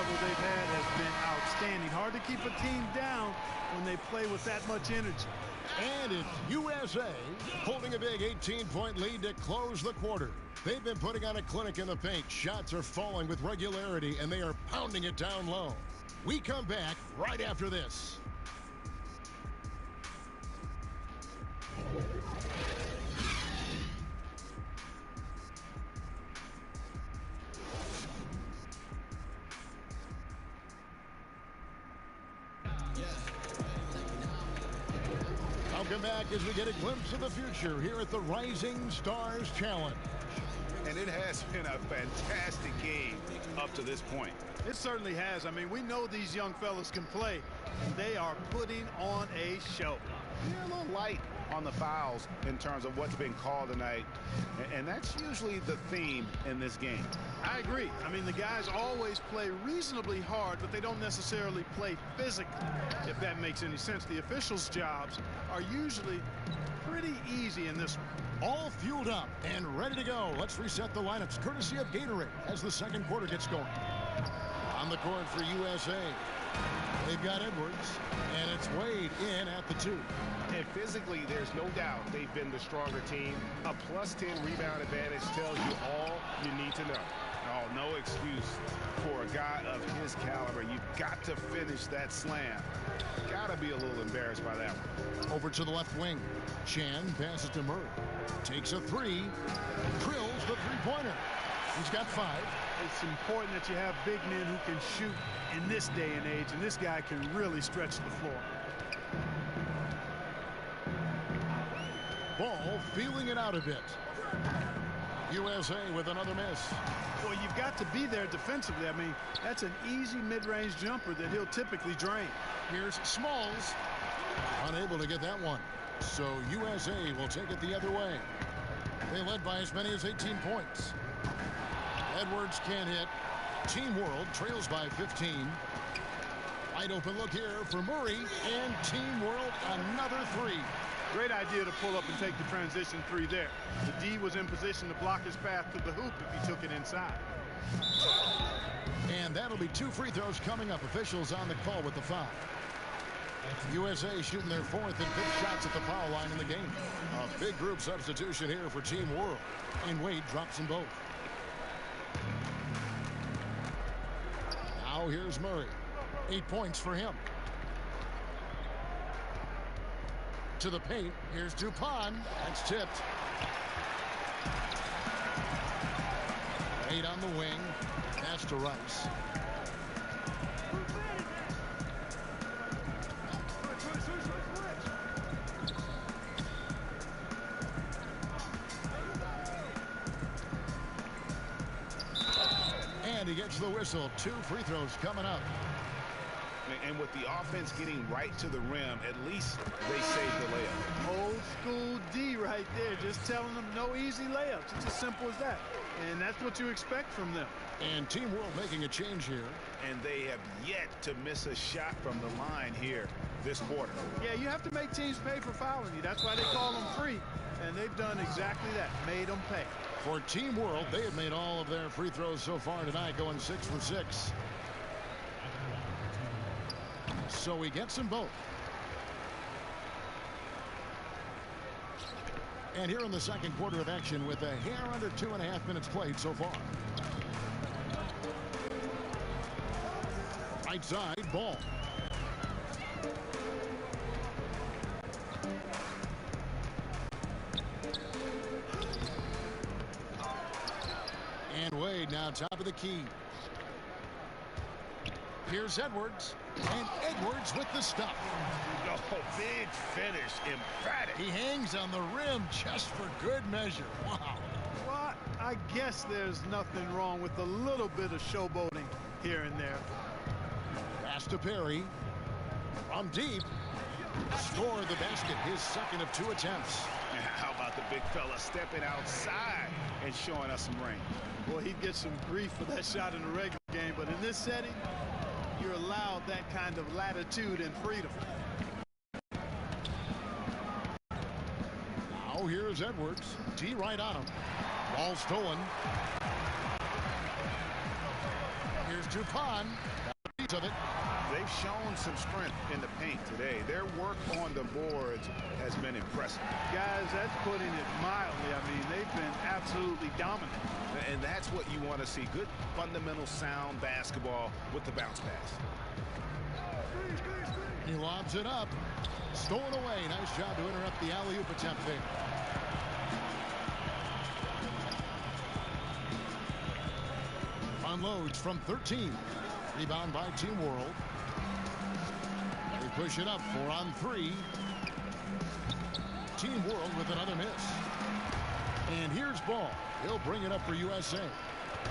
level they've had has been outstanding. Hard to keep a team down when they play with that much energy. And it's USA holding a big 18-point lead to close the quarter. They've been putting on a clinic in the paint. Shots are falling with regularity, and they are pounding it down low. We come back right after this. Welcome back as we get a glimpse of the future here at the Rising Stars Challenge. And it has been a fantastic game up to this point. It certainly has. I mean, we know these young fellas can play. They are putting on a show. They're a little light on the fouls in terms of what's been called tonight. And that's usually the theme in this game. I agree. I mean, the guys always play reasonably hard, but they don't necessarily play physically, if that makes any sense. The officials' jobs are usually pretty easy in this one. All fueled up and ready to go. Let's reset the lineups courtesy of Gatorade as the second quarter gets going. On the court for USA, they've got Edwards, and it's Wade in at the 2. And physically, there's no doubt they've been the stronger team. A +10 rebound advantage tells you all you need to know. Oh, no excuse for a guy of his caliber. You've got to finish that slam. Got to be a little embarrassed by that one. Over to the left wing. Chan passes to Murray. Takes a 3. Drills the three-pointer. He's got 5. It's important that you have big men who can shoot in this day and age, and this guy can really stretch the floor. Ball feeling it out a bit. USA with another miss. Well, you've got to be there defensively. I mean, that's an easy mid-range jumper that he'll typically drain. Here's Smalls. Unable to get that one. So USA will take it the other way. They led by as many as 18 points. Edwards can't hit. Team World trails by 15. Wide open look here for Murray. And Team World another 3. Great idea to pull up and take the transition 3 there. The D was in position to block his path to the hoop if he took it inside. And that'll be 2 free throws coming up. Officials on the call with the foul. USA shooting their 4th and 5th shots at the foul line in the game. A big group substitution here for Team World. And Wade drops them both. Now here's Murray. 8 points for him. To the paint. Here's Dupont. That's tipped. 8 on the wing. Pass to Rice. And he gets the whistle. 2 free throws coming up. And with the offense getting right to the rim, at least they saved the layup. Old school D right there, just telling them no easy layups. It's as simple as that. And that's what you expect from them. And Team World making a change here. And they have yet to miss a shot from the line here this quarter. Yeah, you have to make teams pay for fouling you. That's why they call them free. And they've done exactly that, made them pay. For Team World, they have made all of their free throws so far tonight, going 6 for 6. So he gets them both. And here in the second quarter of action with a hair under 2.5 minutes played so far. Right side, Ball. And Wade now top of the key. Here's Edwards. And Edwards with the stop. Oh, big finish. Emphatic. He hangs on the rim just for good measure. Wow. Well, I guess there's nothing wrong with a little bit of showboating here and there. Pass to Perry. From deep. Score the basket. His second of 2 attempts. And how about the big fella stepping outside and showing us some range? Boy, he'd get some grief for that shot in the regular game, but in this setting, you're allowed that kind of latitude and freedom. Now here's Edwards. D right on him. Ball stolen. Here's Dupont. Piece of it. They've shown some strength in the paint today. Their work on the boards has been impressive. Guys, that's putting it mildly. I mean, they've been absolutely dominant. And that's what you want to see. Good, fundamental, sound basketball with the bounce pass. He lobs it up. Stolen away. Nice job to interrupt the alley-oop attempt there. Unloads from 13. Rebound by Team World. They push it up 4 on 3. Team World with another miss. And here's Ball. He'll bring it up for USA.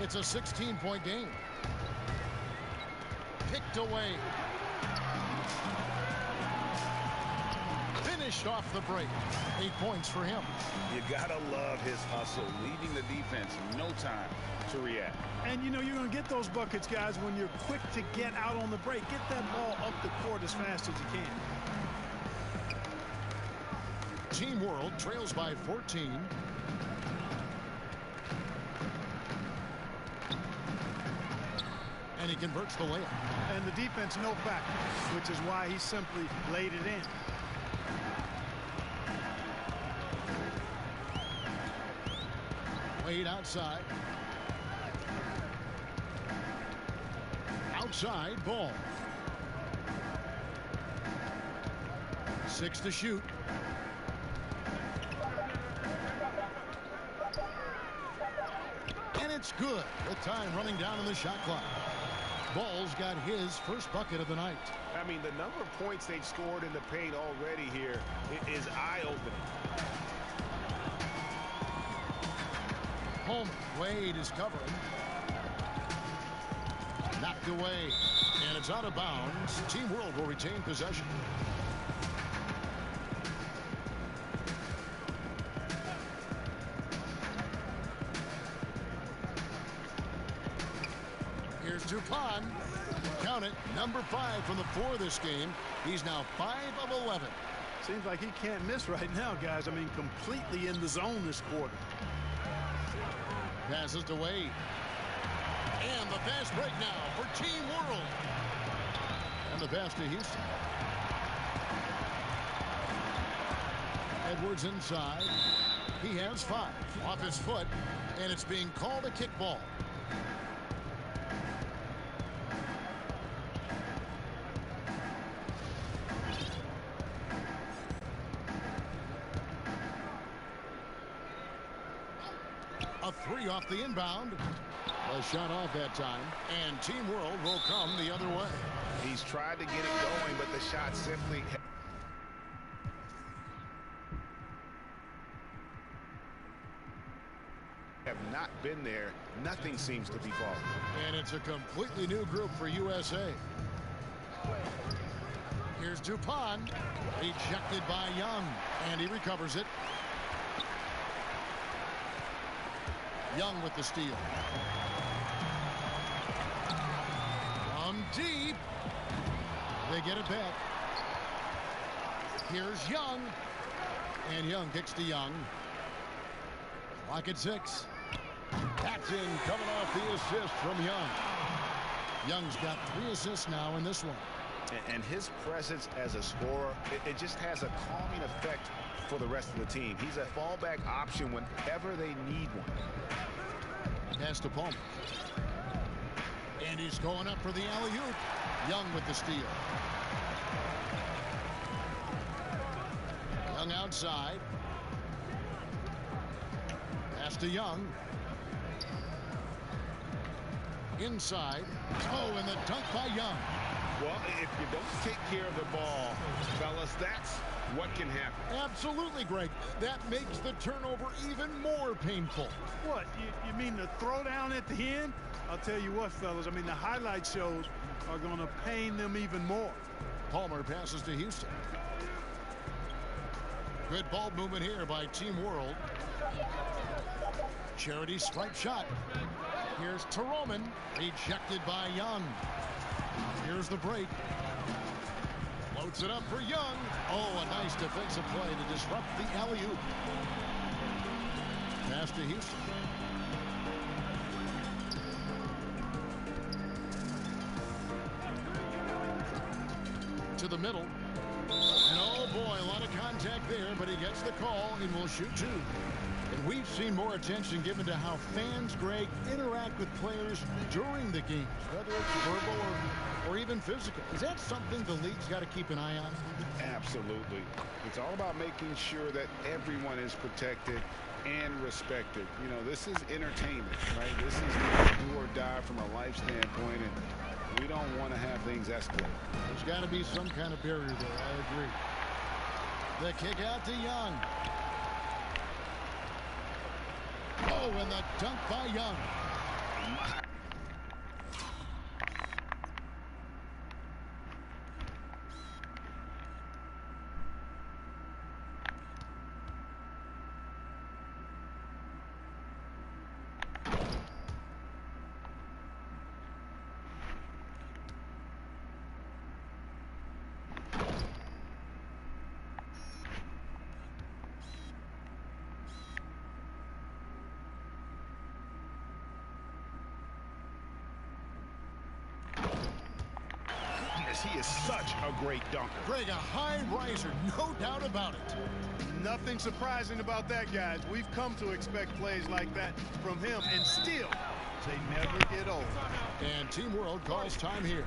It's a 16-point game. Picked away. Finished off the break. 8 points for him. You gotta love his hustle, leaving the defense no time to react. And you know you're going to get those buckets, guys, when you're quick to get out on the break. Get that ball up the court as fast as you can. Team World trails by 14. And he converts the layup. And the defense no factor, which is why he simply laid it in. Wade outside. Outside, Ball. 6 to shoot. And it's good with time running down on the shot clock. Ball's got his first bucket of the night. I mean, the number of points they've scored in the paint already here is eye-opening. Home. Wade is covering. Knocked away. And it's out of bounds. Team World will retain possession. Here's Dupont. Count it. Number 5 from the floor this game. He's now 5 of 11. Seems like he can't miss right now, guys. I mean, completely in the zone this quarter. Passes to Wade. And the fast break now for Team World. And the pass to Houston. Edwards inside. He has 5 off his foot, and it's being called a kickball. A 3 off the inbound. A shot off that time. And Team World will come the other way. He's tried to get it going, but the shot simply have not been there. Nothing seems to be falling. And it's a completely new group for USA. Here's Dupont. Ejected by Young. And he recovers it. Young with the steal. From deep. They get it back. Here's Young. And Young kicks to Young. Clock at 6. That's in, coming off the assist from Young. Young's got 3 assists now in this one. And his presence as a scorer, it just has a calming effect for the rest of the team. He's a fallback option whenever they need one. Pass to Palmer. And he's going up for the alley-oop. Young with the steal. Young outside. Pass to Young. Inside. Oh, and the dunk by Young. Well, if you don't take care of the ball, fellas, that's what can happen. Absolutely, Greg. That makes the turnover even more painful. What, you mean the throwdown at the end? I'll tell you what, fellas, I mean, the highlight shows are going to pain them even more. Palmer passes to Houston. Good ball movement here by Team World. Charity stripe shot. Here's Teroman. Ejected by Young. Here's the break. Floats it up for Young. Oh, a nice defensive play to disrupt the alley-oop. Pass to Houston. to the middle. And oh boy, a lot of contact there, but he gets the call and will shoot two. And we've seen more attention given to how fans, Greg, interact with players during the games, whether it's verbal or even physical. Is that something the league's got to keep an eye on? Absolutely. It's all about making sure that everyone is protected and respected. You know, this is entertainment, right? This is do or die from a life standpoint, and we don't want to have things escalate. There's got to be some kind of barrier there. I agree. The kick out to Young. Oh, and the dunk by Young. He is such a great dunker. Greg, a high riser, no doubt about it. Nothing surprising about that, guys. We've come to expect plays like that from him, and still, they never get old. And Team World calls time here.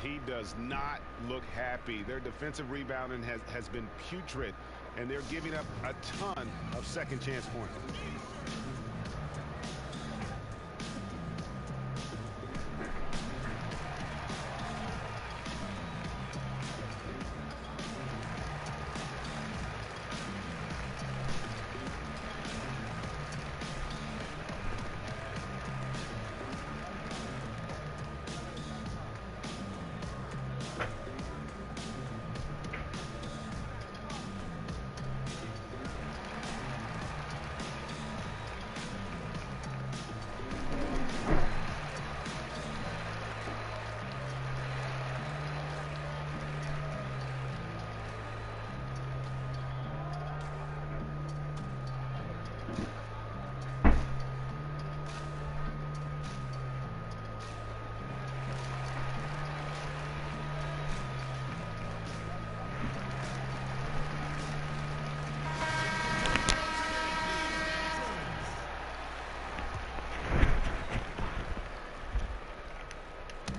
He does not look happy. Their defensive rebounding has been putrid, and they're giving up a ton of second chance points.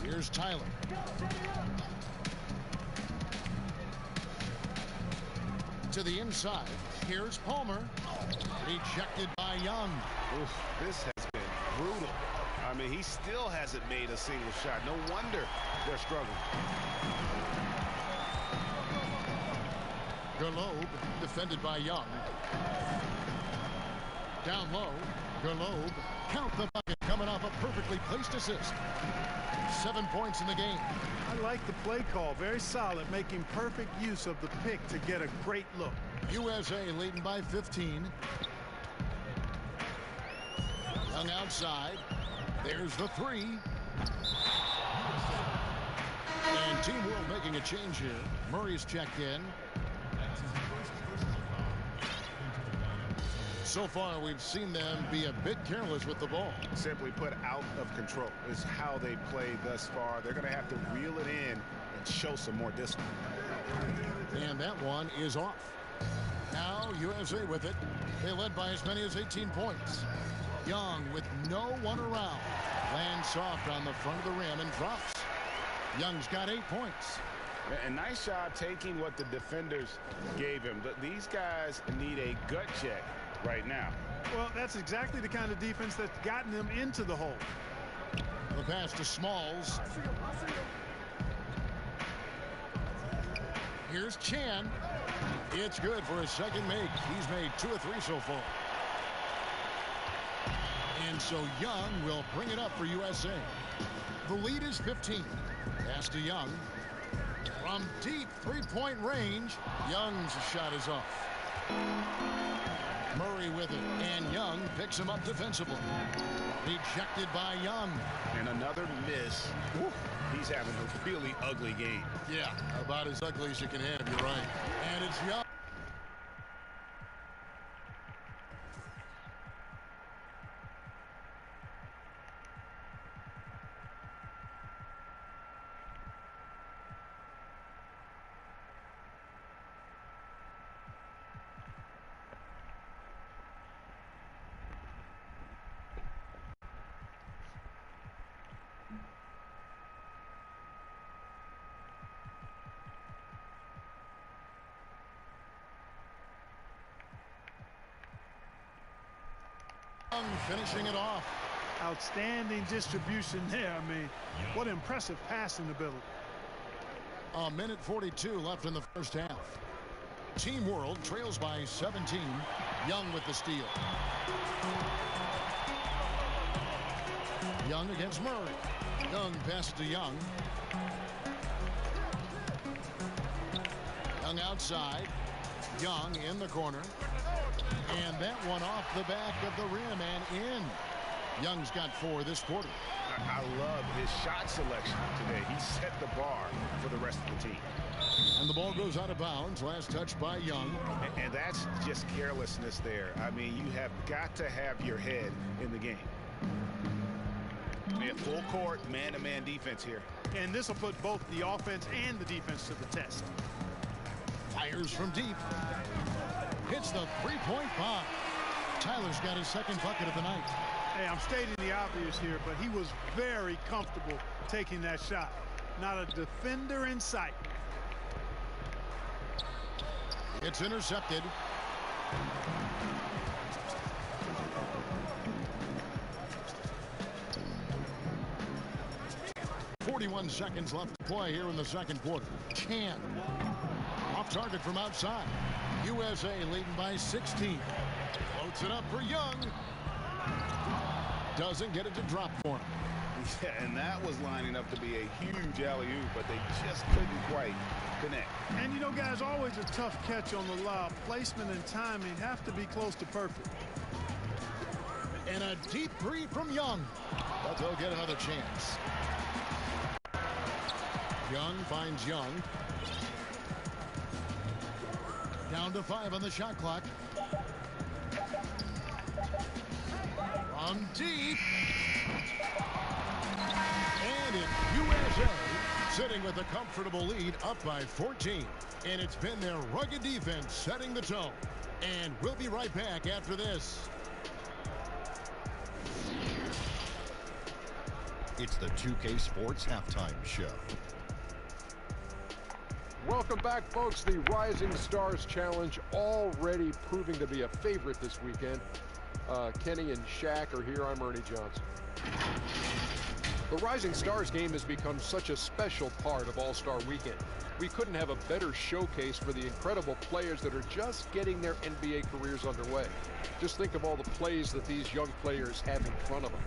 Here's Tyler. To the inside. Here's Palmer. Rejected by Young. Oof, this has been brutal. I mean, he still hasn't made a single shot. No wonder they're struggling. Garlobe, defended by Young. Down low. Garlobe. Count the bucket coming off a perfectly placed assist. 7 points in the game. I like the play call. Very solid, making perfect use of the pick to get a great look. USA leading by 15. Young outside. There's the three. And Team World making a change here. Murray's checked in. So far, we've seen them be a bit careless with the ball. Simply put, out of control is how they played thus far. They're going to have to reel it in and show some more discipline. And that one is off. Now USA with it. They led by as many as 18 points. Young with no one around. Lands soft on the front of the rim and drops. Young's got 8 points. A nice job taking what the defenders gave him. These guys need a gut check right now. Well, that's exactly the kind of defense that's gotten them into the hole. The pass to Smalls. Here's Chan. It's good for his second make. He's made 2 of 3 so far. And so Young will bring it up for USA. The lead is 15. Pass to Young. From deep three-point range, Young's shot is off. Murray with it, and Young picks him up defensively. Rejected by Young. And another miss. Woo. He's having a really ugly game. Yeah, about as ugly as you can have, you're right. And it's Young. finishing it off. Outstanding distribution there. I mean, what impressive passing ability. A minute 42 left in the first half. Team World trails by 17. Young with the steal. Young against Murray. Young passes to Young. Young outside. Young in the corner. And that one off the back of the rim and in. Young's got 4 this quarter. I love his shot selection today. He set the bar for the rest of the team. And the ball goes out of bounds. Last touch by Young. And that's just carelessness there. I mean, you have got to have your head in the game. Man, full court, man-to-man defense here. And this will put both the offense and the defense to the test. Fires from deep. Hits the three-point bomb. Tyler's got his second bucket of the night. Hey, I'm stating the obvious here, but he was very comfortable taking that shot. Not a defender in sight. It's intercepted. .41 seconds left to play here in the second quarter. Chan. Off target from outside. USA leading by 16. Floats it up for Young. Doesn't get it to drop for him. Yeah, and that was lining up to be a huge alley-oop, but they just couldn't quite connect. And you know, guys, always a tough catch on the lob. Placement and timing have to be close to perfect. And a deep three from Young. But they'll get another chance. Young finds Young. Down to 5 on the shot clock. From deep. And it's USA sitting with a comfortable lead up by 14. And it's been their rugged defense setting the tone. And we'll be right back after this. It's the 2K Sports Halftime Show. Welcome back, folks. The Rising Stars Challenge already proving to be a favorite this weekend. Kenny and Shaq are here. I'm Ernie Johnson. The Rising Stars game has become such a special part of All-Star Weekend. We couldn't have a better showcase for the incredible players that are just getting their NBA careers underway. Just think of all the plays that these young players have in front of them.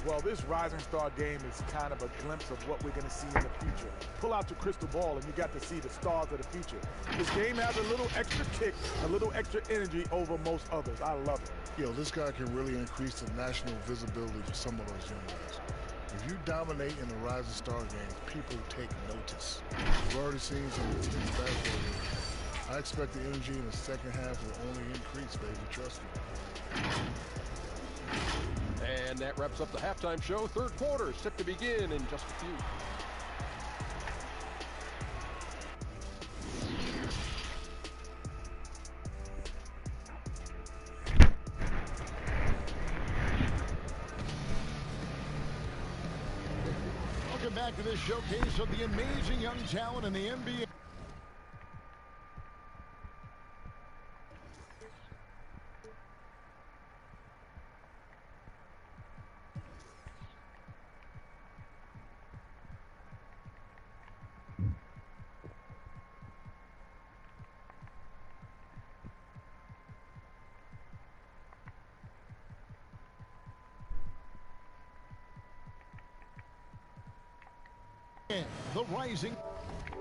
Well, this Rising Star game is kind of a glimpse of what we're going to see in the future. Pull out your crystal ball and you got to see the stars of the future. This game has a little extra kick, a little extra energy over most others. I love it. Yo, this guy can really increase the national visibility for some of those young guys. If you dominate in the Rising Star games, people take notice. We've already seen some intense basketball games. I expect the energy in the second half will only increase, baby. Trust me. And that wraps up the halftime show. Third quarter set to begin in just a few. Welcome back to this showcase of the amazing young talent in the NBA. The Rising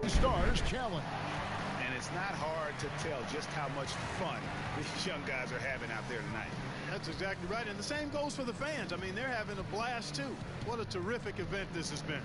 Stars Challenge. And it's not hard to tell just how much fun these young guys are having out there tonight. That's exactly right. And the same goes for the fans. I mean, they're having a blast, too. What a terrific event this has been.